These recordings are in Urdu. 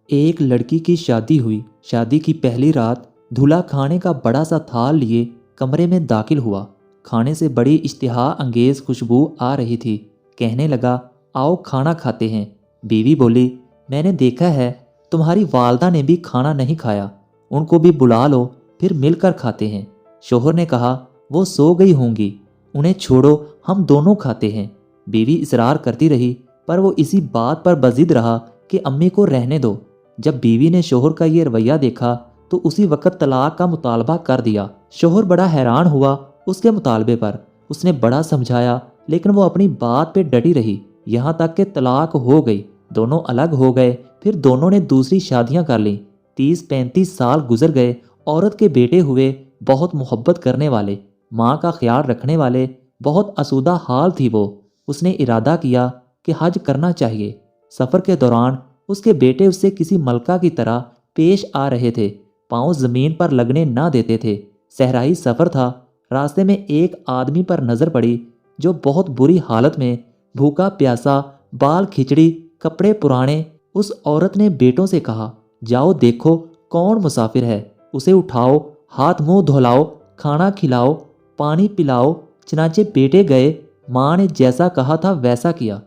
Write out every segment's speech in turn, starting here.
ایک لڑکی کی شادی ہوئی۔ شادی کی پہلی رات دولہا کھانے کا بڑا سا تھال لیے کمرے میں داخل ہوا۔ کھانے سے بڑی اشتہا انگیز خوشبو آ رہی تھی۔ کہنے لگا، آؤ کھانا کھاتے ہیں۔ بیوی بولی، میں نے دیکھا ہے تمہاری والدہ نے بھی کھانا نہیں کھایا، ان کو بھی بلا لو، پھر مل کر کھاتے ہیں۔ شوہر نے کہا، وہ سو گئی ہوں گی، انہیں چھوڑو، ہم دونوں کھاتے ہیں۔ بیوی اصرار کرتی رہی، پر وہ اسی بات پر بضد رہا کہ امی کو رہنے دو۔ جب بیوی نے شوہر کا یہ رویہ دیکھا تو اسی وقت طلاق کا مطالبہ کر دیا۔ شوہر بڑا حیران ہوا اس کے مطالبے پر۔ اس نے بڑا سمجھایا لیکن وہ اپنی بات پہ ڈٹی رہی، یہاں تک کہ طلاق ہو گئی۔ دونوں الگ ہو گئے، پھر دونوں نے دوسری شادیاں کر لیں۔ 30-35 سال گزر گئے۔ عورت کے بیٹے ہوئے، بہت محبت کرنے والے، ماں کا خیال رکھنے والے، بہت آسودہ حال تھی وہ۔ اس نے ارادہ کیا کہ حج کرنا چاہیے۔ سفر کے دوران اس کے بیٹے اس سے کسی ملکہ کی طرح پیش آ رہے تھے، پاؤں زمین پر لگنے نہ دیتے تھے۔ صحرائی سفر تھا۔ راستے میں ایک آدمی پر نظر پڑی جو بہت بری حالت میں، بھوکا پیاسا، بال کھچڑی، کپڑے پرانے۔ اس عورت نے بیٹوں سے کہا، جاؤ دیکھو کون مسافر ہے، اسے اٹھاؤ، ہاتھ منہ دھلاؤ، کھانا کھلاؤ، پانی پلاؤ۔ چنانچہ بیٹے گئے، ماں نے جیسا کہا تھا ویسا کیا۔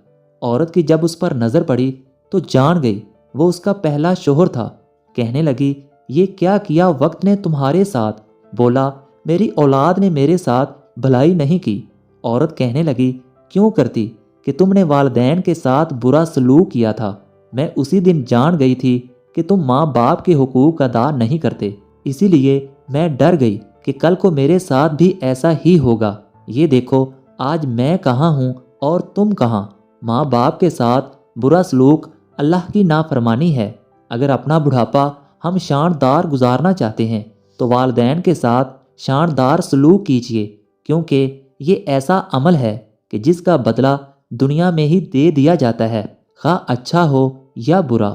عورت کی جب اس پر نظر پڑی تو جان گئی وہ اس کا پہلا شوہر تھا۔ کہنے لگی، یہ کیا کیا وقت نے تمہارے ساتھ؟ بولا، میری اولاد نے میرے ساتھ بھلائی نہیں کی۔ عورت کہنے لگی، کیوں کرتی کہ تم نے والدین کے ساتھ برا سلوک کیا تھا۔ میں اسی دن جان گئی تھی کہ تم ماں باپ کے حقوق ادا نہیں کرتے، اسی لیے میں ڈر گئی کہ کل کو میرے ساتھ بھی ایسا ہی ہوگا۔ یہ دیکھو آج میں کہاں ہوں اور تم کہاں۔ ماں باپ کے ساتھ برا سلوک اللہ کی نافرمانی ہے۔ اگر اپنا بڑھاپا ہم شاندار گزارنا چاہتے ہیں تو والدین کے ساتھ شاندار سلوک کیجیے، کیونکہ یہ ایسا عمل ہے کہ جس کا بدلہ دنیا میں ہی دے دیا جاتا ہے، خواہ اچھا ہو یا برا۔